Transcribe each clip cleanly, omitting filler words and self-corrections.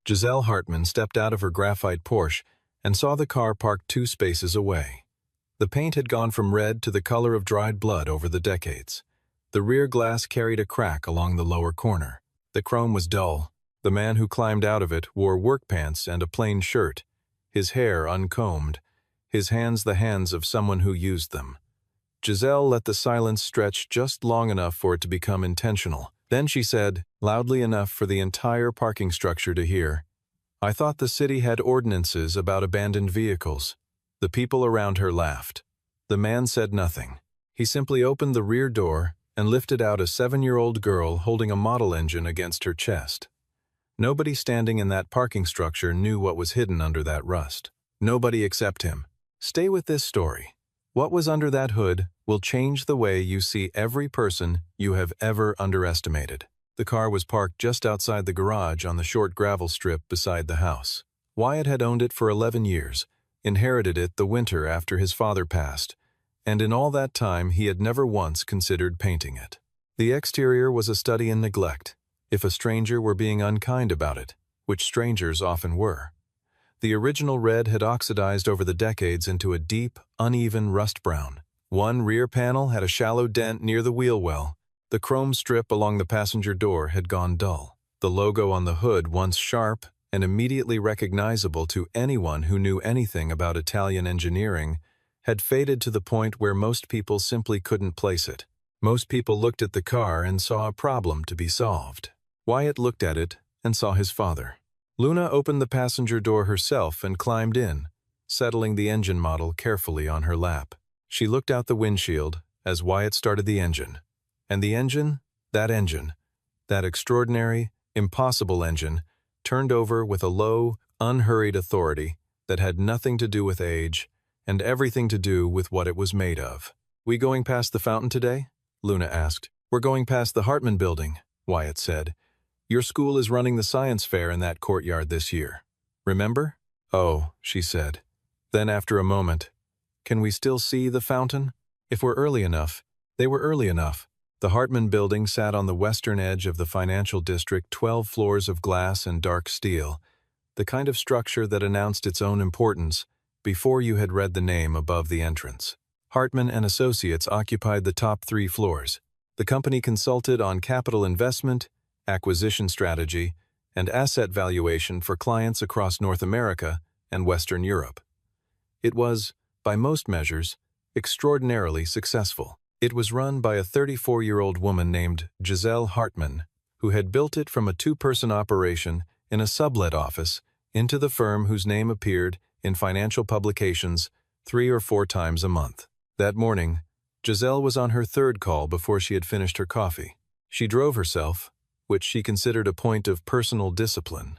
Giselle Hartman stepped out of her graphite Porsche and saw the car parked 2 spaces away. The paint had gone from red to the color of dried blood over the decades. The rear glass carried a crack along the lower corner. The chrome was dull. The man who climbed out of it wore work pants and a plain shirt, his hair uncombed, his hands the hands of someone who used them. Giselle let the silence stretch just long enough for it to become intentional. Then she said, loudly enough for the entire parking structure to hear, "I thought the city had ordinances about abandoned vehicles." The people around her laughed. The man said nothing. He simply opened the rear door and lifted out a 7-year-old girl holding a model engine against her chest. Nobody standing in that parking structure knew what was hidden under that rust. Nobody except him. Stay with this story. What was under that hood will change the way you see every person you have ever underestimated. The car was parked just outside the garage on the short gravel strip beside the house. Wyatt had owned it for 11 years, inherited it the winter after his father passed, and in all that time he had never once considered painting it. The exterior was a study in neglect, if a stranger were being unkind about it, which strangers often were. The original red had oxidized over the decades into a deep, uneven rust brown. One rear panel had a shallow dent near the wheel well. The chrome strip along the passenger door had gone dull. The logo on the hood, once sharp and immediately recognizable to anyone who knew anything about Italian engineering, had faded to the point where most people simply couldn't place it. Most people looked at the car and saw a problem to be solved. Wyatt looked at it and saw his father. Luna opened the passenger door herself and climbed in, settling the engine model carefully on her lap. She looked out the windshield as Wyatt started the engine. And the engine, that extraordinary, impossible engine, turned over with a low, unhurried authority that had nothing to do with age and everything to do with what it was made of. "We going past the fountain today?" Luna asked. "We're going past the Hartman building," Wyatt said. "Your school is running the science fair in that courtyard this year. Remember?" "Oh," she said. Then after a moment, "Can we still see the fountain?" If we're early enough. They were early enough. The Hartman building sat on the western edge of the financial district, 12 floors of glass and dark steel, the kind of structure that announced its own importance before you had read the name above the entrance. Hartman and Associates occupied the top 3 floors. The company consulted on capital investment, acquisition strategy, and asset valuation for clients across North America and Western Europe. It was, by most measures, extraordinarily successful. It was run by a 34-year-old woman named Giselle Hartman, who had built it from a 2-person operation in a sublet office into the firm whose name appeared in financial publications 3 or 4 times a month. That morning, Giselle was on her 3rd call before she had finished her coffee. She drove herself, which she considered a point of personal discipline.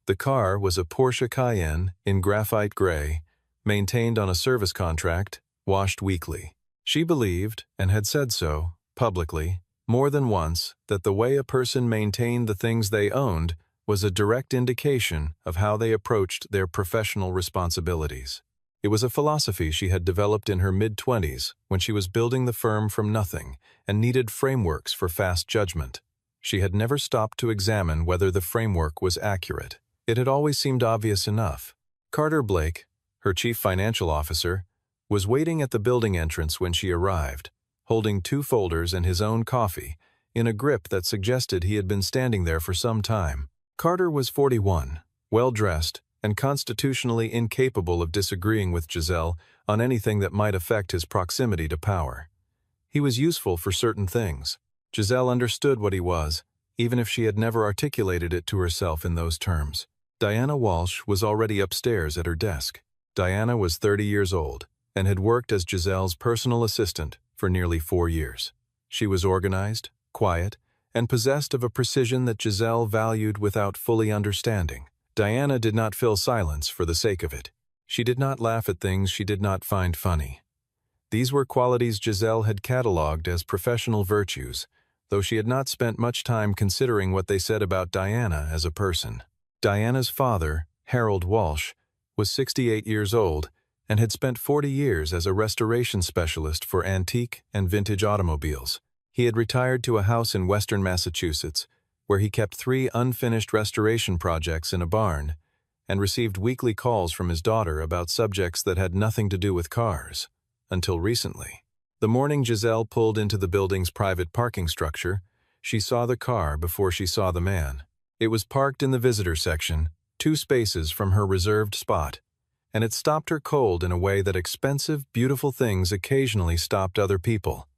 The car was a Porsche Cayenne in graphite gray, maintained on a service contract, washed weekly. She believed, and had said so, publicly, more than once, that the way a person maintained the things they owned was a direct indication of how they approached their professional responsibilities. It was a philosophy she had developed in her mid-20s when she was building the firm from nothing and needed frameworks for fast judgment. She had never stopped to examine whether the framework was accurate. It had always seemed obvious enough. Carter Blake, her chief financial officer, was waiting at the building entrance when she arrived, holding 2 folders and his own coffee, in a grip that suggested he had been standing there for some time. Carter was 41, well-dressed, and constitutionally incapable of disagreeing with Giselle on anything that might affect his proximity to power. He was useful for certain things. Giselle understood what he was, even if she had never articulated it to herself in those terms. Diana Walsh was already upstairs at her desk. Diana was 30 years old and had worked as Giselle's personal assistant for nearly 4 years. She was organized, quiet, and possessed of a precision that Giselle valued without fully understanding. Diana did not fill silence for the sake of it. She did not laugh at things she did not find funny. These were qualities Giselle had catalogued as professional virtues, though she had not spent much time considering what they said about Diana as a person. Diana's father, Harold Walsh, was 68 years old and had spent 40 years as a restoration specialist for antique and vintage automobiles. He had retired to a house in western Massachusetts, where he kept 3 unfinished restoration projects in a barn, and received weekly calls from his daughter about subjects that had nothing to do with cars, until recently. The morning Giselle pulled into the building's private parking structure, she saw the car before she saw the man. It was parked in the visitor section, 2 spaces from her reserved spot, and it stopped her cold in a way that expensive, beautiful things occasionally stopped other people.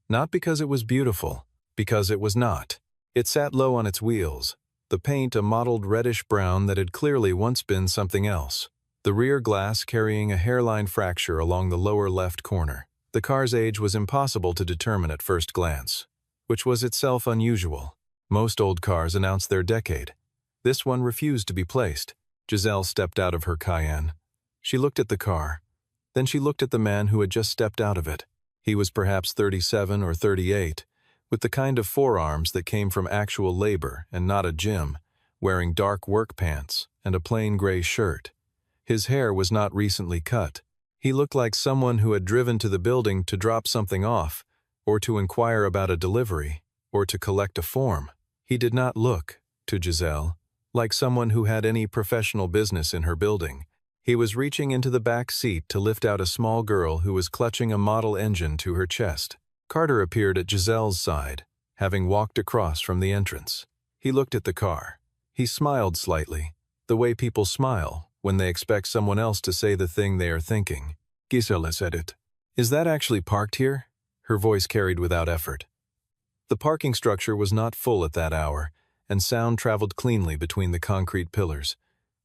Not because it was beautiful, because it was not. It sat low on its wheels, the paint a mottled reddish-brown that had clearly once been something else, the rear glass carrying a hairline fracture along the lower left corner. The car's age was impossible to determine at first glance, which was itself unusual. Most old cars announced their decade. This one refused to be placed. Giselle stepped out of her Cayenne. She looked at the car. Then she looked at the man who had just stepped out of it. He was perhaps 37 or 38, with the kind of forearms that came from actual labor and not a gym, wearing dark work pants and a plain gray shirt. His hair was not recently cut. He looked like someone who had driven to the building to drop something off, or to inquire about a delivery, or to collect a form. He did not look, to Giselle, like someone who had any professional business in her building. He was reaching into the back seat to lift out a small girl who was clutching a model engine to her chest. Carter appeared at Giselle's side, having walked across from the entrance. He looked at the car. He smiled slightly, the way people smile when they expect someone else to say the thing they are thinking. Giselle said it. Is that actually parked here? Her voice carried without effort. The parking structure was not full at that hour, and sound traveled cleanly between the concrete pillars.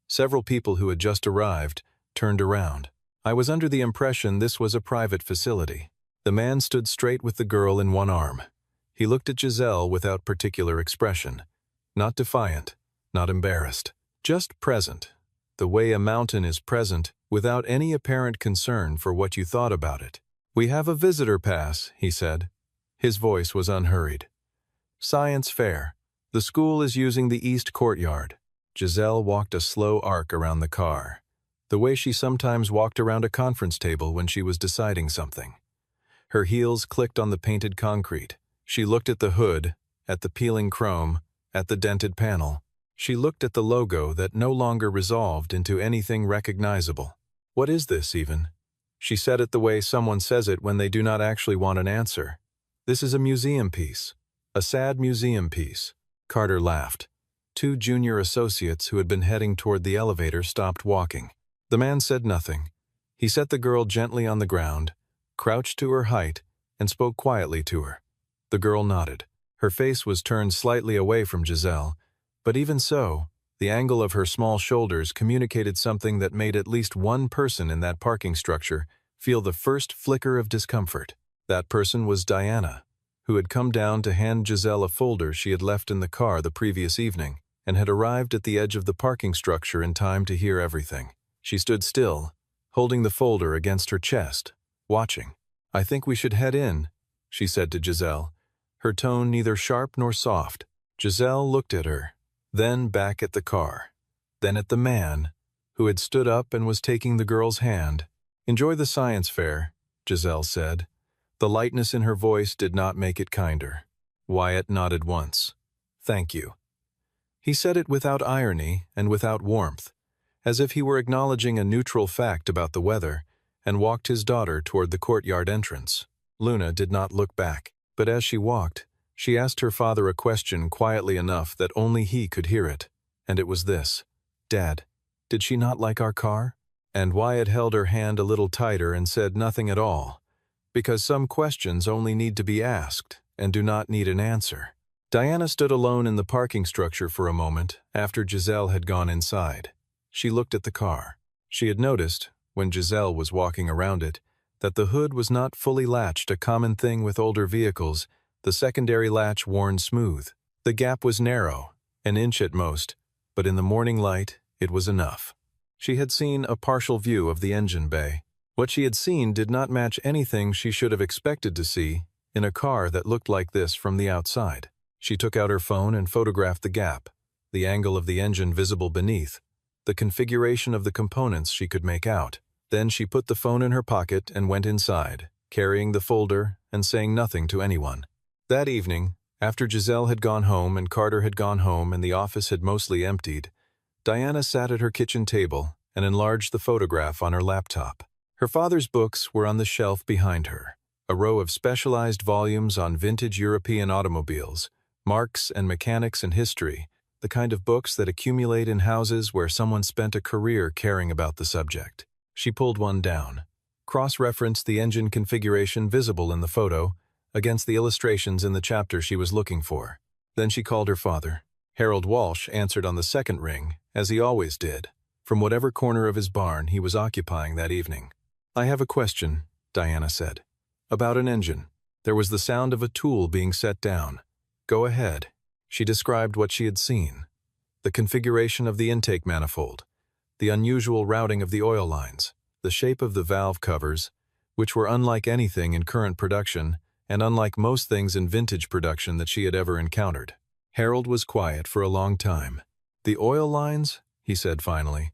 Several people who had just arrived turned around. I was under the impression this was a private facility. The man stood straight with the girl in one arm. He looked at Giselle without particular expression. Not defiant, not embarrassed, just present, the way a mountain is present without any apparent concern for what you thought about it. We have a visitor pass, he said. His voice was unhurried. Science fair. The school is using the east courtyard. Giselle walked a slow arc around the car, the way she sometimes walked around a conference table when she was deciding something. Her heels clicked on the painted concrete. She looked at the hood, at the peeling chrome, at the dented panel. She looked at the logo that no longer resolved into anything recognizable. What is this, even? She said it the way someone says it when they do not actually want an answer. This is a museum piece. A sad museum piece. Carter laughed. 2 junior associates who had been heading toward the elevator stopped walking. The man said nothing. He set the girl gently on the ground, crouched to her height, and spoke quietly to her. The girl nodded. Her face was turned slightly away from Giselle, but even so, the angle of her small shoulders communicated something that made at least one person in that parking structure feel the first flicker of discomfort. That person was Diana, who had come down to hand Giselle a folder she had left in the car the previous evening, and had arrived at the edge of the parking structure in time to hear everything. She stood still, holding the folder against her chest, watching. I think we should head in, she said to Giselle, her tone neither sharp nor soft. Giselle looked at her, then back at the car, then at the man, who had stood up and was taking the girl's hand. Enjoy the science fair, Giselle said. The lightness in her voice did not make it kinder. Wyatt nodded once. Thank you. He said it without irony and without warmth, as if he were acknowledging a neutral fact about the weather, and walked his daughter toward the courtyard entrance. Luna did not look back, but as she walked, she asked her father a question quietly enough that only he could hear it, and it was this. Dad, did she not like our car? And Wyatt held her hand a little tighter and said nothing at all, because some questions only need to be asked and do not need an answer. Diana stood alone in the parking structure for a moment after Giselle had gone inside. She looked at the car. She had noticed, when Giselle was walking around it, that the hood was not fully latched, a common thing with older vehicles, the secondary latch worn smooth. The gap was narrow, an inch at most, but in the morning light it was enough. She had seen a partial view of the engine bay. What she had seen did not match anything she should have expected to see in a car that looked like this from the outside. She took out her phone and photographed the gap, the angle of the engine visible beneath, the configuration of the components she could make out. Then she put the phone in her pocket and went inside, carrying the folder and saying nothing to anyone. That evening, After Giselle had gone home and Carter had gone home and the office had mostly emptied, Diana sat at her kitchen table and enlarged the photograph on her laptop. Her father's books were on the shelf behind her, a row of specialized volumes on vintage European automobiles, marks and mechanics and history, the kind of books that accumulate in houses where someone spent a career caring about the subject. She pulled one down, cross-referenced the engine configuration visible in the photo against the illustrations in the chapter she was looking for. Then she called her father. Harold Walsh answered on the second ring, as he always did, from whatever corner of his barn he was occupying that evening. "I have a question," Diana said. "About an engine." There was the sound of a tool being set down. "Go ahead." She described what she had seen. The configuration of the intake manifold, the unusual routing of the oil lines, the shape of the valve covers, which were unlike anything in current production and unlike most things in vintage production that she had ever encountered. Harold was quiet for a long time. "The oil lines?" he said finally.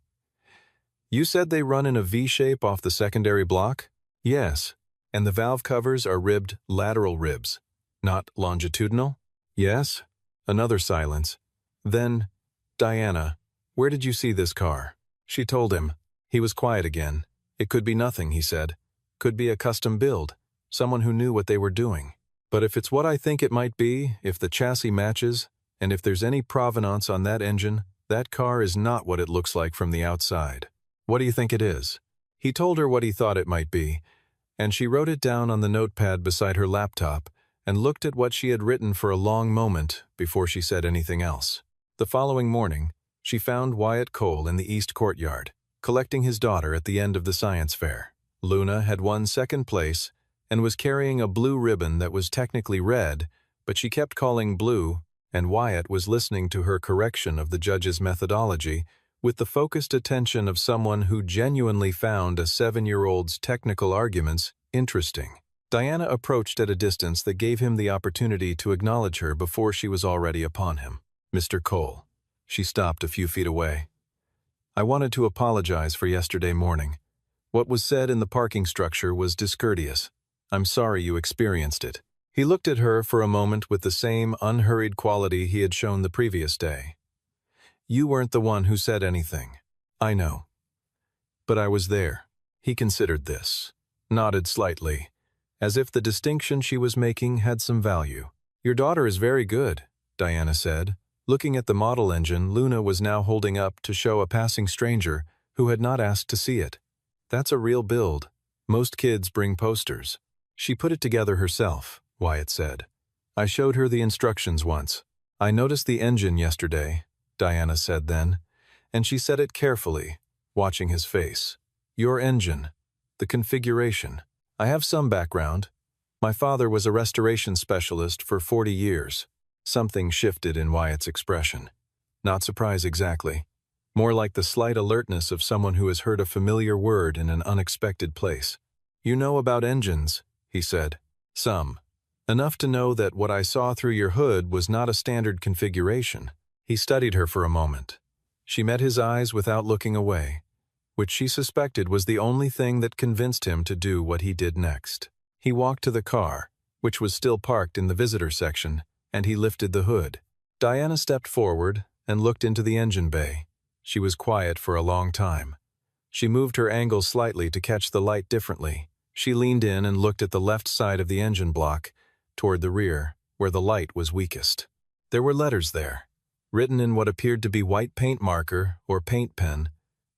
"You said they run in a V-shape off the secondary block?" "Yes. And the valve covers are ribbed lateral ribs, not longitudinal?" "Yes." Another silence. Then, "Diana, where did you see this car?" She told him. He was quiet again. "It could be nothing," he said. "Could be a custom build, someone who knew what they were doing. But if it's what I think it might be, if the chassis matches, and if there's any provenance on that engine, that car is not what it looks like from the outside. What do you think it is?" He told her what he thought it might be, and she wrote it down on the notepad beside her laptop and looked at what she had written for a long moment before she said anything else. The following morning, she found Wyatt Cole in the East Courtyard, collecting his daughter at the end of the science fair. Luna had won second place and was carrying a blue ribbon that was technically red, but she kept calling blue, and Wyatt was listening to her correction of the judge's methodology with the focused attention of someone who genuinely found a 7-year-old's technical arguments interesting. Diana approached at a distance that gave him the opportunity to acknowledge her before she was already upon him. "Mr. Cole." She stopped a few feet away. "I wanted to apologize for yesterday morning. What was said in the parking structure was discourteous. I'm sorry you experienced it." He looked at her for a moment with the same unhurried quality he had shown the previous day. "You weren't the one who said anything. I know. But I was there." He considered this, nodded slightly, as if the distinction she was making had some value. "Your daughter is very good," Diana said, looking at the model engine Luna was now holding up to show a passing stranger who had not asked to see it. "That's a real build. Most kids bring posters." "She put it together herself," Wyatt said. "I showed her the instructions once." "I noticed the engine yesterday," Diana said then, and she said it carefully, watching his face. "Your engine. The configuration. I have some background. My father was a restoration specialist for 40 years. Something shifted in Wyatt's expression. Not surprise exactly. More like the slight alertness of someone who has heard a familiar word in an unexpected place. "You know about engines," he said. "Some. Enough to know that what I saw through your hood was not a standard configuration." He studied her for a moment. She met his eyes without looking away, which she suspected was the only thing that convinced him to do what he did next. He walked to the car, which was still parked in the visitor section, and he lifted the hood. Diana stepped forward and looked into the engine bay. She was quiet for a long time. She moved her angle slightly to catch the light differently. She leaned in and looked at the left side of the engine block, toward the rear, where the light was weakest. There were letters there, written in what appeared to be white paint marker or paint pen,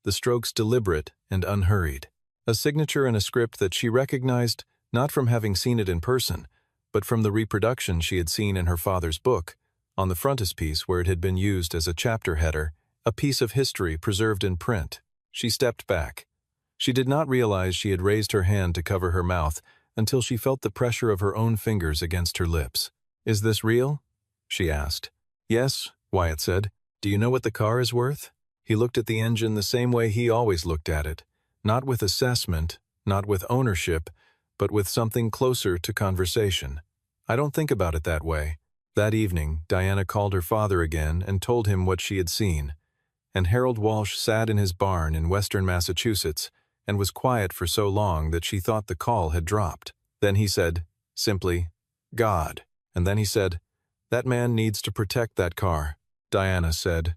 the strokes deliberate and unhurried. A signature in a script that she recognized not from having seen it in person, but from the reproduction she had seen in her father's book, on the frontispiece where it had been used as a chapter header, a piece of history preserved in print. She stepped back. She did not realize she had raised her hand to cover her mouth until she felt the pressure of her own fingers against her lips. "Is this real?" she asked. "Yes," Wyatt said. "Do you know what the car is worth?" He looked at the engine the same way he always looked at it, not with assessment, not with ownership, but with something closer to conversation. "I don't think about it that way." That evening, Diana called her father again and told him what she had seen, and Harold Walsh sat in his barn in western Massachusetts and was quiet for so long that she thought the call had dropped. Then he said, simply, "God." And then he said, That man needs to protect that car, Diana said.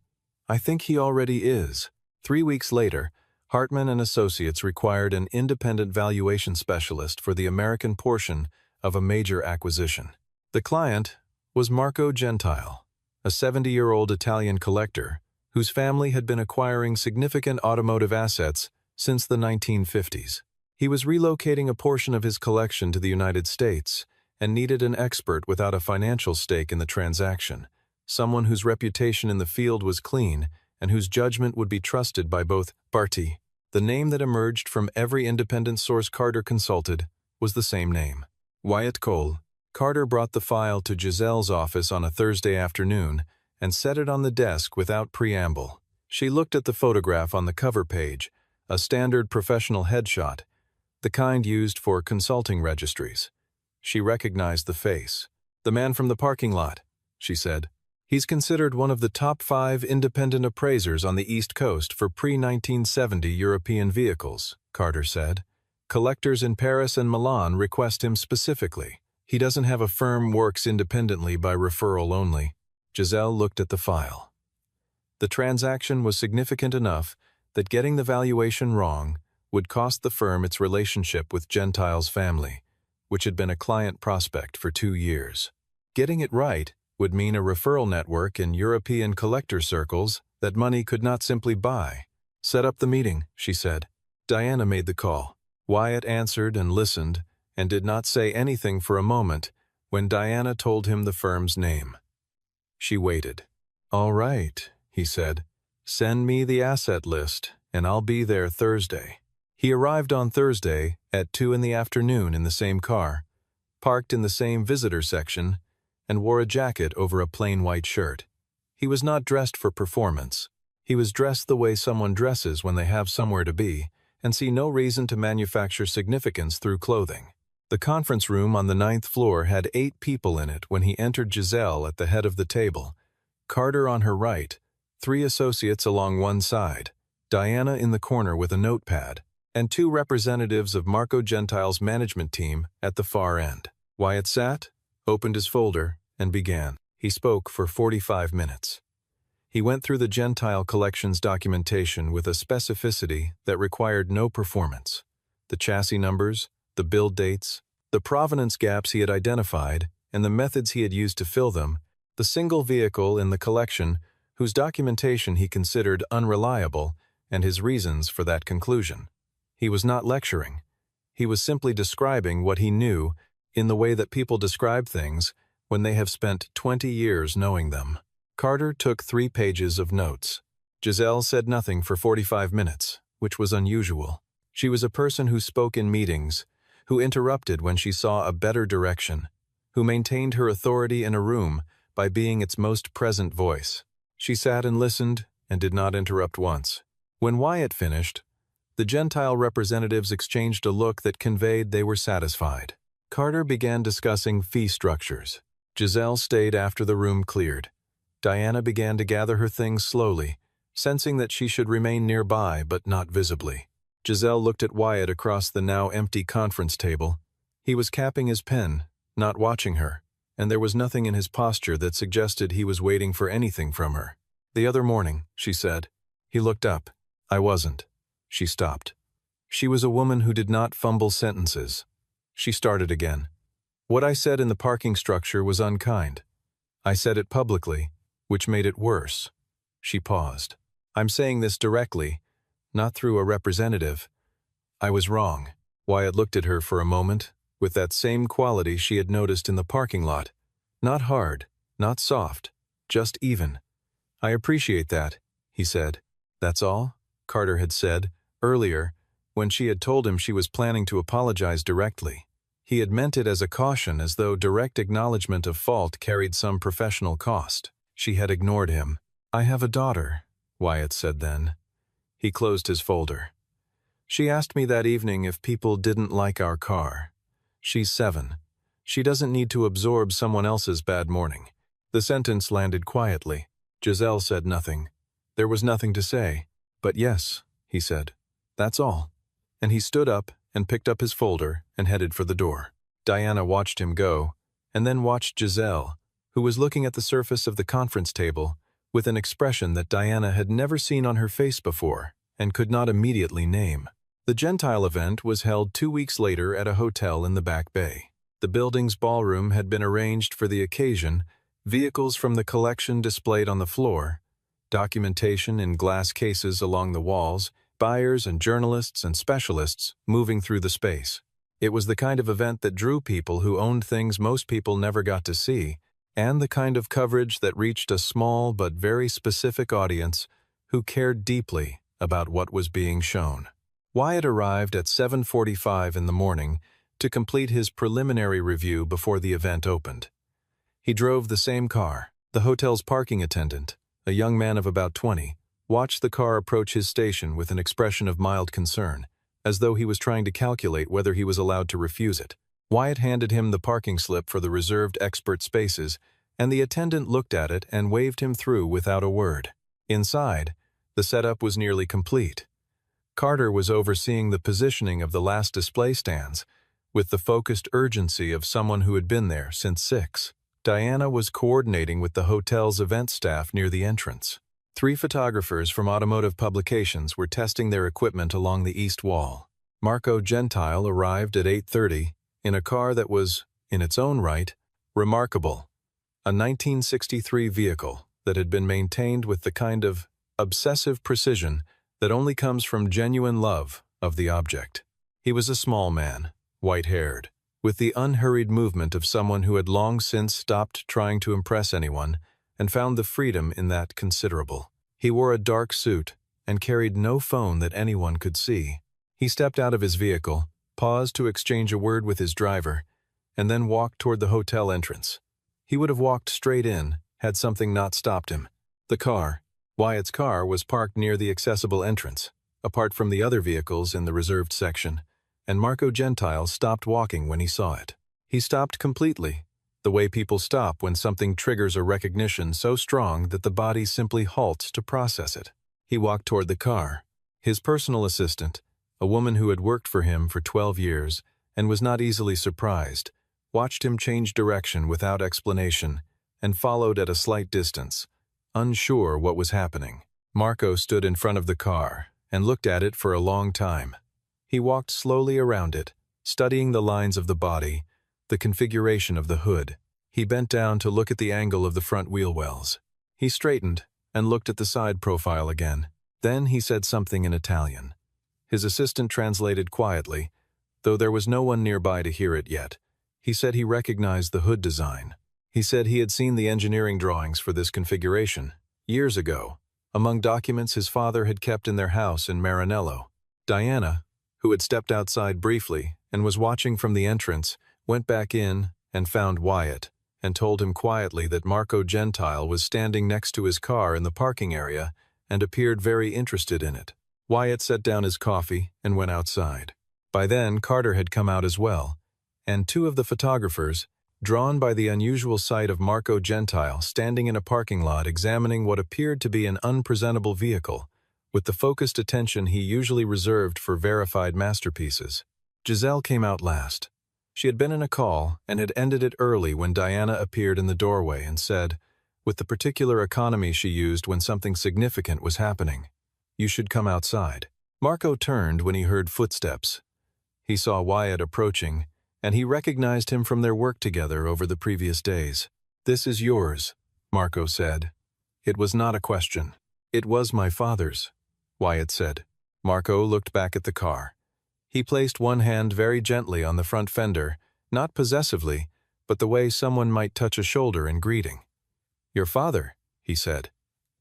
I think he already is. 3 weeks later, Hartman and Associates required an independent valuation specialist for the American portion of a major acquisition. The client was Marco Gentile, a 70-year-old Italian collector whose family had been acquiring significant automotive assets since the 1950s. He was relocating a portion of his collection to the United States and needed an expert without a financial stake in the transaction, someone whose reputation in the field was clean and whose judgment would be trusted by both parties. The name that emerged from every independent source Carter consulted was the same name, Wyatt Cole. Carter brought the file to Giselle's office on a Thursday afternoon and set it on the desk without preamble. She looked at the photograph on the cover page, a standard professional headshot, the kind used for consulting registries. She recognized the face. The man from the parking lot, she said. He's considered one of the top 5 independent appraisers on the East Coast for pre-1970 European vehicles, Carter said. Collectors in Paris and Milan request him specifically. He doesn't have a firm, works independently by referral only. Giselle looked at the file. The transaction was significant enough that getting the valuation wrong would cost the firm its relationship with Gentile's family, which had been a client prospect for 2 years. Getting it right would mean a referral network in European collector circles that money could not simply buy. Set up the meeting, she said. Diana made the call. Wyatt answered and listened and did not say anything for a moment when Diana told him the firm's name. She waited. All right, he said. Send me the asset list and I'll be there Thursday. He arrived on Thursday at 2 in the afternoon in the same car, parked in the same visitor section, and wore a jacket over a plain white shirt. He was not dressed for performance. He was dressed the way someone dresses when they have somewhere to be, and see no reason to manufacture significance through clothing. The conference room on the 9th floor had 8 people in it when he entered. Giselle at the head of the table, Carter on her right, 3 associates along one side, Diana in the corner with a notepad, and 2 representatives of Marco Gentile's management team at the far end. Wyatt sat, opened his folder, and began. He spoke for 45 minutes. He went through the Gentile collection's documentation with a specificity that required no performance. The chassis numbers, the build dates, the provenance gaps he had identified, and the methods he had used to fill them, the single vehicle in the collection whose documentation he considered unreliable, and his reasons for that conclusion. He was not lecturing. He was simply describing what he knew in the way that people describe things when they have spent 20 years knowing them. Carter took 3 pages of notes. Giselle said nothing for 45 minutes, which was unusual. She was a person who spoke in meetings, who interrupted when she saw a better direction, who maintained her authority in a room by being its most present voice. She sat and listened and did not interrupt once. When Wyatt finished, the Gentile representatives exchanged a look that conveyed they were satisfied. Carter began discussing fee structures. Giselle stayed after the room cleared. Diana began to gather her things slowly, sensing that she should remain nearby but not visibly. Giselle looked at Wyatt across the now empty conference table. He was capping his pen, not watching her, and there was nothing in his posture that suggested he was waiting for anything from her. The other morning, she said. He looked up. I wasn't. She stopped. She was a woman who did not fumble sentences. She started again. What I said in the parking structure was unkind. I said it publicly, which made it worse. She paused. I'm saying this directly, not through a representative. I was wrong. Wyatt looked at her for a moment, with that same quality she had noticed in the parking lot. Not hard, not soft, just even. I appreciate that, he said. That's all? Carter had said, earlier, when she had told him she was planning to apologize directly. He had meant it as a caution, as though direct acknowledgement of fault carried some professional cost. She had ignored him. I have a daughter, Wyatt said then. He closed his folder. She asked me that evening if people didn't like our car. She's 7. She doesn't need to absorb someone else's bad morning. The sentence landed quietly. Giselle said nothing. There was nothing to say. But yes, he said. That's all. And he stood up and picked up his folder and headed for the door. Diana watched him go, and then watched Giselle, who was looking at the surface of the conference table with an expression that Diana had never seen on her face before and could not immediately name. The Gentile event was held 2 weeks later at a hotel in the Back Bay. The building's ballroom had been arranged for the occasion, vehicles from the collection displayed on the floor, documentation in glass cases along the walls, buyers and journalists and specialists moving through the space. It was the kind of event that drew people who owned things most people never got to see, and the kind of coverage that reached a small but very specific audience who cared deeply about what was being shown. Wyatt arrived at 7:45 in the morning to complete his preliminary review before the event opened. He drove the same car. The hotel's parking attendant, a young man of about 20, watched the car approach his station with an expression of mild concern, as though he was trying to calculate whether he was allowed to refuse it. Wyatt handed him the parking slip for the reserved expert spaces, and the attendant looked at it and waved him through without a word. Inside, the setup was nearly complete. Carter was overseeing the positioning of the last display stands, with the focused urgency of someone who had been there since 6. Diana was coordinating with the hotel's event staff near the entrance. 3 photographers from automotive publications were testing their equipment along the east wall. Marco Gentile arrived at 8:30 in a car that was, in its own right, remarkable. A 1963 vehicle that had been maintained with the kind of obsessive precision that only comes from genuine love of the object. He was a small man, white-haired, with the unhurried movement of someone who had long since stopped trying to impress anyone and found the freedom in that considerable. He wore a dark suit and carried no phone that anyone could see. He stepped out of his vehicle, paused to exchange a word with his driver, and then walked toward the hotel entrance. He would have walked straight in had something not stopped him. The car, Wyatt's car, was parked near the accessible entrance, apart from the other vehicles in the reserved section, and Marco Gentile stopped walking when he saw it. He stopped completely, the way people stop when something triggers a recognition so strong that the body simply halts to process it. He walked toward the car. His personal assistant, a woman who had worked for him for 12 years and was not easily surprised, watched him change direction without explanation and followed at a slight distance, unsure what was happening. Marco stood in front of the car and looked at it for a long time. He walked slowly around it, studying the lines of the body, the configuration of the hood. He bent down to look at the angle of the front wheel wells. He straightened and looked at the side profile again. Then he said something in Italian. His assistant translated quietly, though there was no one nearby to hear it yet. He said he recognized the hood design. He said he had seen the engineering drawings for this configuration years ago, among documents his father had kept in their house in Maranello. Diana, who had stepped outside briefly and was watching from the entrance, went back in and found Wyatt and told him quietly that Marco Gentile was standing next to his car in the parking area and appeared very interested in it. Wyatt set down his coffee and went outside. By then, Carter had come out as well, and 2 of the photographers, drawn by the unusual sight of Marco Gentile standing in a parking lot examining what appeared to be an unpresentable vehicle, with the focused attention he usually reserved for verified masterpieces. Giselle came out last. She had been in a call and had ended it early when Diana appeared in the doorway and said, with the particular economy she used when something significant was happening, "You should come outside." Marco turned when he heard footsteps. He saw Wyatt approaching, and he recognized him from their work together over the previous days. "This is yours," Marco said. It was not a question. "It was my father's," Wyatt said. Marco looked back at the car. He placed one hand very gently on the front fender, not possessively, but the way someone might touch a shoulder in greeting. "Your father," he said.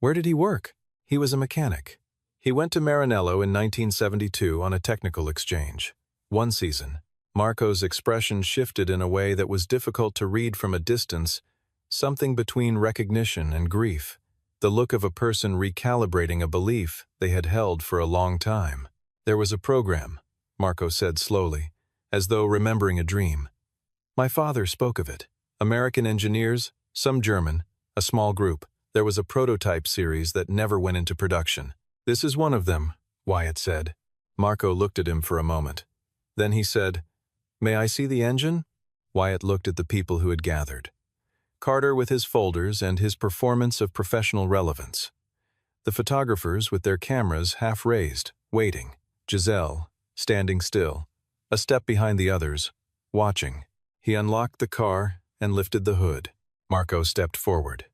"Where did he work?" "He was a mechanic. He went to Maranello in 1972 on a technical exchange. 1 season." Marco's expression shifted in a way that was difficult to read from a distance, something between recognition and grief, the look of a person recalibrating a belief they had held for a long time. "There was a program," Marco said slowly, as though remembering a dream. "My father spoke of it. American engineers, some German, a small group. There was a prototype series that never went into production. This is one of them," Wyatt said. Marco looked at him for a moment. Then he said, "May I see the engine?" Wyatt looked at the people who had gathered. Carter with his folders and his performance of professional relevance. The photographers with their cameras half raised, waiting. Giselle, standing still, a step behind the others, watching. He unlocked the car and lifted the hood. Marco stepped forward.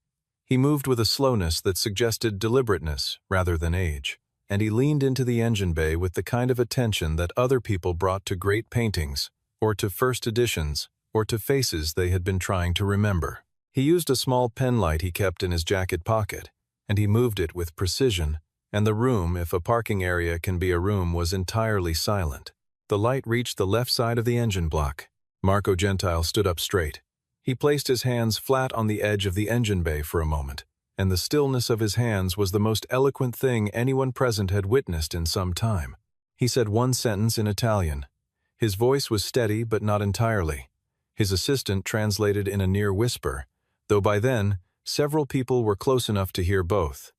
He moved with a slowness that suggested deliberateness rather than age, and he leaned into the engine bay with the kind of attention that other people brought to great paintings, or to first editions, or to faces they had been trying to remember. He used a small pen light he kept in his jacket pocket, and he moved it with precision, and the room, if a parking area can be a room, was entirely silent. The light reached the left side of the engine block. Marco Gentile stood up straight. He placed his hands flat on the edge of the engine bay for a moment, and the stillness of his hands was the most eloquent thing anyone present had witnessed in some time. He said one sentence in Italian. His voice was steady but not entirely. His assistant translated in a near whisper, though by then, several people were close enough to hear both.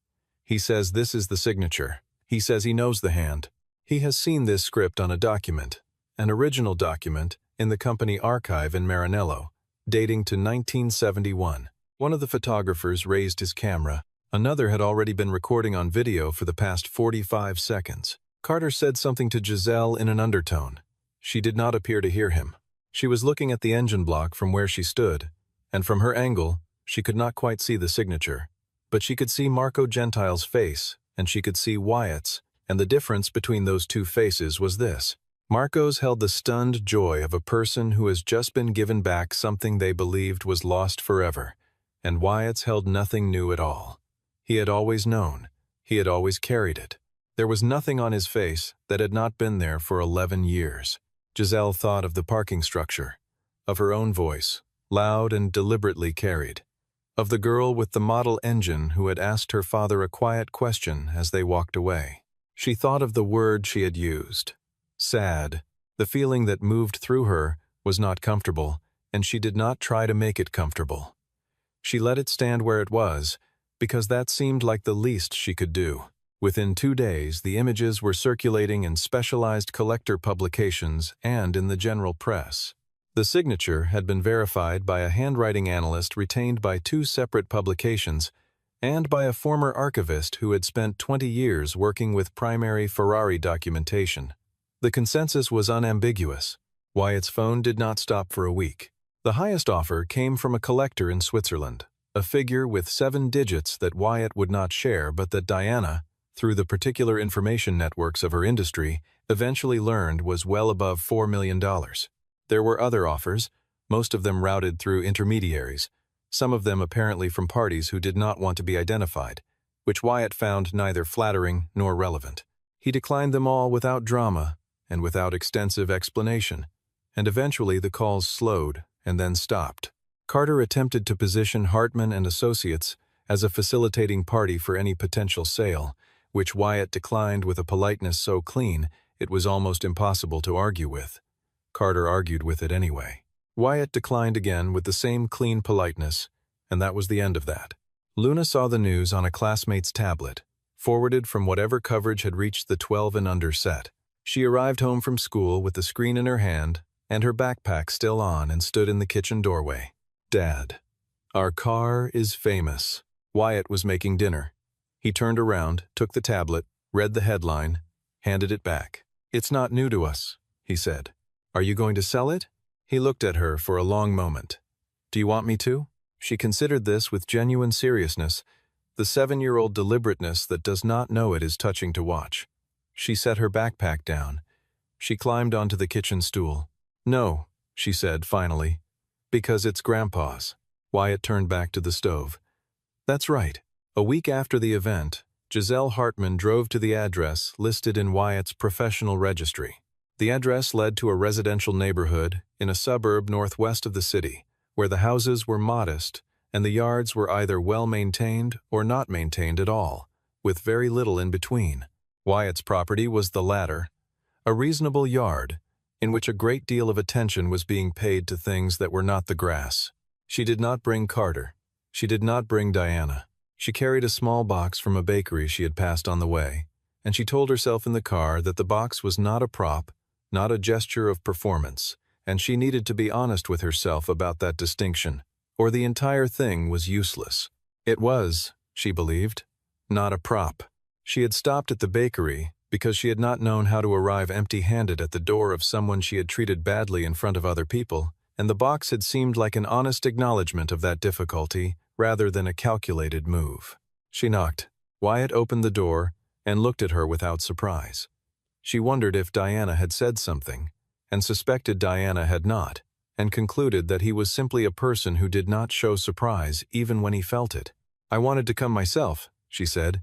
He says this is the signature. He says he knows the hand. He has seen this script on a document, an original document, in the company archive in Maranello, dating to 1971. One of the photographers raised his camera. Another had already been recording on video for the past 45 seconds. Carter said something to Giselle in an undertone. She did not appear to hear him. She was looking at the engine block from where she stood, and from her angle, she could not quite see the signature. But she could see Marco Gentile's face, and she could see Wyatt's, and the difference between those two faces was this. Marco's held the stunned joy of a person who has just been given back something they believed was lost forever, and Wyatt's held nothing new at all. He had always known. He had always carried it. There was nothing on his face that had not been there for 11 years. Giselle thought of the parking structure, of her own voice, loud and deliberately carried, of the girl with the model engine who had asked her father a quiet question as they walked away. She thought of the word she had used. Sad. The feeling that moved through her was not comfortable, and she did not try to make it comfortable. She let it stand where it was, because that seemed like the least she could do. Within 2 days, the images were circulating in specialized collector publications and in the general press. The signature had been verified by a handwriting analyst retained by 2 separate publications and by a former archivist who had spent 20 years working with primary Ferrari documentation. The consensus was unambiguous. Wyatt's phone did not stop for a week. The highest offer came from a collector in Switzerland, a figure with 7 digits that Wyatt would not share but that Diana, through the particular information networks of her industry, eventually learned was well above $4 million. There were other offers, most of them routed through intermediaries, some of them apparently from parties who did not want to be identified, which Wyatt found neither flattering nor relevant. He declined them all without drama and without extensive explanation, and eventually the calls slowed and then stopped. Carter attempted to position Hartman and Associates as a facilitating party for any potential sale, which Wyatt declined with a politeness so clean it was almost impossible to argue with. Carter argued with it anyway. Wyatt declined again with the same clean politeness, and that was the end of that. Luna saw the news on a classmate's tablet, forwarded from whatever coverage had reached the 12 and under set. She arrived home from school with the screen in her hand and her backpack still on and stood in the kitchen doorway. Dad, our car is famous. Wyatt was making dinner. He turned around, took the tablet, read the headline, handed it back. It's not new to us, he said. Are you going to sell it? He looked at her for a long moment. Do you want me to? She considered this with genuine seriousness, the 7-year-old deliberateness that does not know it is touching to watch. She set her backpack down. She climbed onto the kitchen stool. No, she said finally, because it's Grandpa's. Wyatt turned back to the stove. That's right. A week after the event, Giselle Hartman drove to the address listed in Wyatt's professional registry. The address led to a residential neighborhood in a suburb northwest of the city, where the houses were modest and the yards were either well-maintained or not maintained at all, with very little in between. Wyatt's property was the latter, a reasonable yard in which a great deal of attention was being paid to things that were not the grass. She did not bring Carter. She did not bring Diana. She carried a small box from a bakery she had passed on the way, and she told herself in the car that the box was not a prop, not a gesture of performance, and she needed to be honest with herself about that distinction, or the entire thing was useless. It was, she believed, not a prop. She had stopped at the bakery because she had not known how to arrive empty-handed at the door of someone she had treated badly in front of other people, and the box had seemed like an honest acknowledgement of that difficulty rather than a calculated move. She knocked. Wyatt opened the door and looked at her without surprise. She wondered if Diana had said something, and suspected Diana had not, and concluded that he was simply a person who did not show surprise even when he felt it. "I wanted to come myself," she said,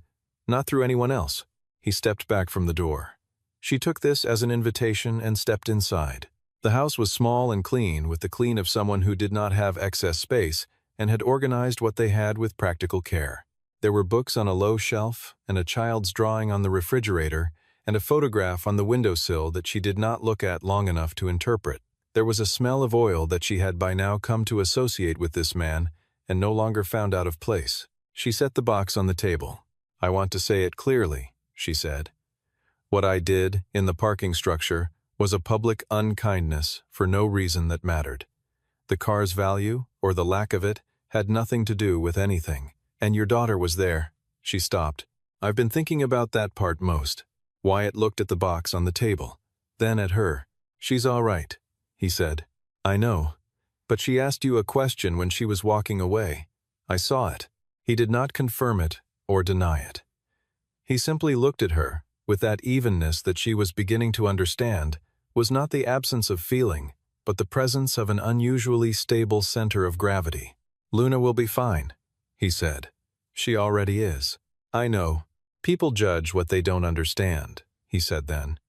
"not through anyone else." He stepped back from the door. She took this as an invitation and stepped inside. The house was small and clean, with the clean of someone who did not have excess space and had organized what they had with practical care. There were books on a low shelf, and a child's drawing on the refrigerator, and a photograph on the windowsill that she did not look at long enough to interpret. There was a smell of oil that she had by now come to associate with this man and no longer found out of place. She set the box on the table. "I want to say it clearly," she said. "What I did in the parking structure was a public unkindness for no reason that mattered. The car's value, or the lack of it, had nothing to do with anything. And your daughter was there." She stopped. "I've been thinking about that part most." Wyatt looked at the box on the table, then at her. "She's all right," he said. "I know. But she asked you a question when she was walking away. I saw it." He did not confirm it or deny it. He simply looked at her, with that evenness that she was beginning to understand was not the absence of feeling, but the presence of an unusually stable center of gravity. "Luna will be fine," he said. "She already is." "I know. People judge what they don't understand," he said then.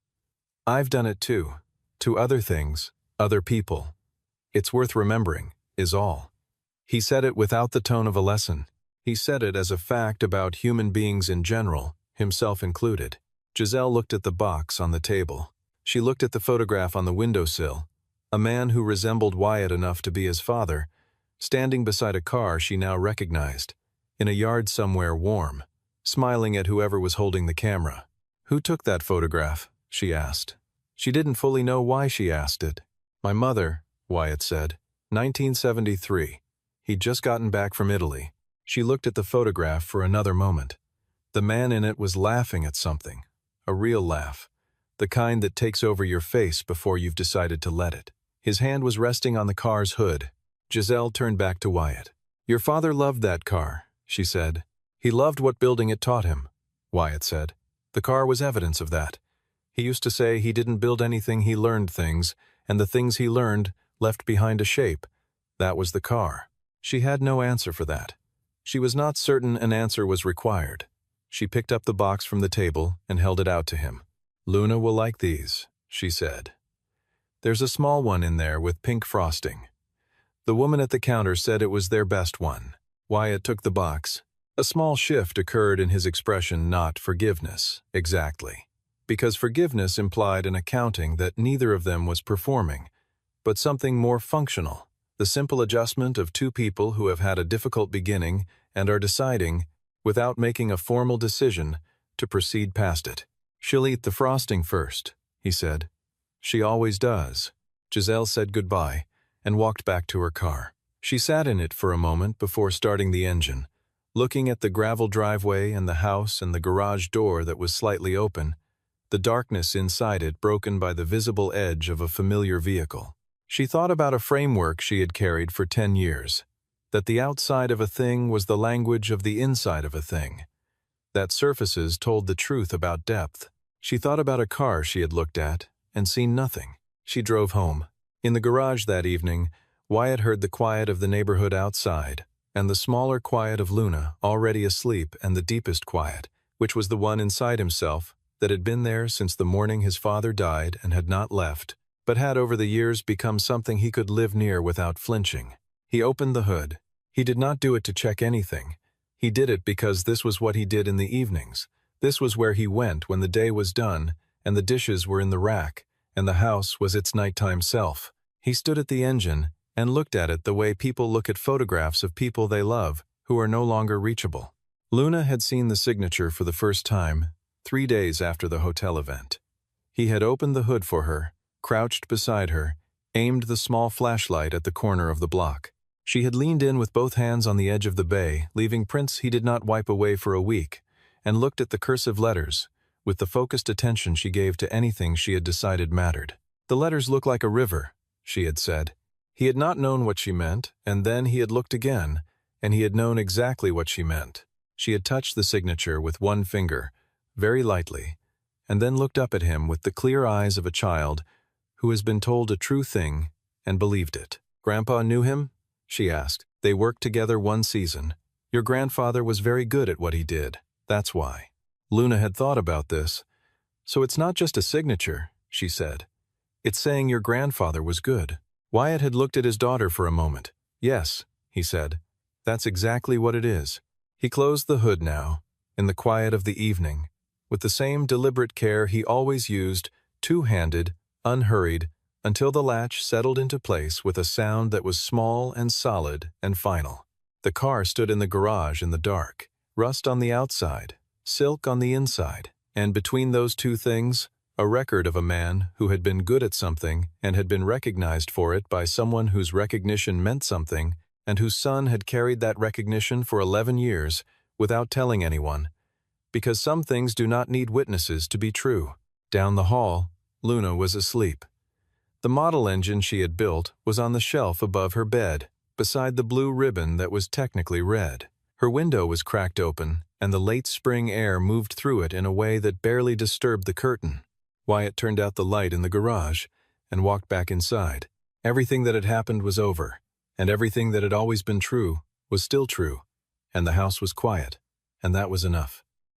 "I've done it too. To other things, other people. It's worth remembering, is all." He said it without the tone of a lesson. He said it as a fact about human beings in general, himself included. Giselle looked at the box on the table. She looked at the photograph on the windowsill. A man who resembled Wyatt enough to be his father, standing beside a car she now recognized, in a yard somewhere warm, smiling at whoever was holding the camera. "Who took that photograph?" she asked. She didn't fully know why she asked it. "My mother," Wyatt said. 1973. He'd just gotten back from Italy. She looked at the photograph for another moment. The man in it was laughing at something. A real laugh. The kind that takes over your face before you've decided to let it. His hand was resting on the car's hood. Giselle turned back to Wyatt. "Your father loved that car," she said. "He loved what building it taught him," Wyatt said. "The car was evidence of that. He used to say he didn't build anything, he learned things, and the things he learned left behind a shape. That was the car." She had no answer for that. She was not certain an answer was required. She picked up the box from the table and held it out to him. "Luna will like these," she said. "There's a small one in there with pink frosting." The woman at the counter said it was their best one. Wyatt took the box. A small shift occurred in his expression, not forgiveness, exactly. Because forgiveness implied an accounting that neither of them was performing, but something more functional. The simple adjustment of two people who have had a difficult beginning and are deciding, without making a formal decision, to proceed past it. "She'll eat the frosting first," he said. "She always does." Giselle said goodbye and walked back to her car. She sat in it for a moment before starting the engine, looking at the gravel driveway and the house and the garage door that was slightly open, the darkness inside it broken by the visible edge of a familiar vehicle. She thought about a framework she had carried for 10 years, that the outside of a thing was the language of the inside of a thing, that surfaces told the truth about depth. She thought about a car she had looked at and seen nothing. She drove home. In the garage that evening, Wyatt heard the quiet of the neighborhood outside, and the smaller quiet of Luna, already asleep, and the deepest quiet, which was the one inside himself that had been there since the morning his father died and had not left, but had over the years become something he could live near without flinching. He opened the hood. He did not do it to check anything. He did it because this was what he did in the evenings. This was where he went when the day was done, and the dishes were in the rack, and the house was its nighttime self. He stood at the engine and looked at it the way people look at photographs of people they love who are no longer reachable. Luna had seen the signature for the first time 3 days after the hotel event. He had opened the hood for her, crouched beside her, aimed the small flashlight at the corner of the block. She had leaned in with both hands on the edge of the bay, leaving prints he did not wipe away for a week, and looked at the cursive letters, with the focused attention she gave to anything she had decided mattered. "The letters look like a river," she had said. He had not known what she meant, and then he had looked again, and he had known exactly what she meant. She had touched the signature with one finger, very lightly, and then looked up at him with the clear eyes of a child who has been told a true thing and believed it. "Grandpa knew him?" she asked. "They worked together one season. Your grandfather was very good at what he did. That's why." Luna had thought about this. "So it's not just a signature," she said. "It's saying your grandfather was good." Wyatt had looked at his daughter for a moment. "Yes," he said. "That's exactly what it is." He closed the hood now, in the quiet of the evening, with the same deliberate care he always used, two-handed, unhurried, until the latch settled into place with a sound that was small and solid and final. The car stood in the garage in the dark, rust on the outside, silk on the inside, and between those two things, a record of a man who had been good at something and had been recognized for it by someone whose recognition meant something, and whose son had carried that recognition for 11 years without telling anyone, because some things do not need witnesses to be true. Down the hall, Luna was asleep. The model engine she had built was on the shelf above her bed, beside the blue ribbon that was technically red. Her window was cracked open, and the late spring air moved through it in a way that barely disturbed the curtain. Wyatt turned out the light in the garage and walked back inside. Everything that had happened was over, and everything that had always been true was still true, and the house was quiet, and that was enough.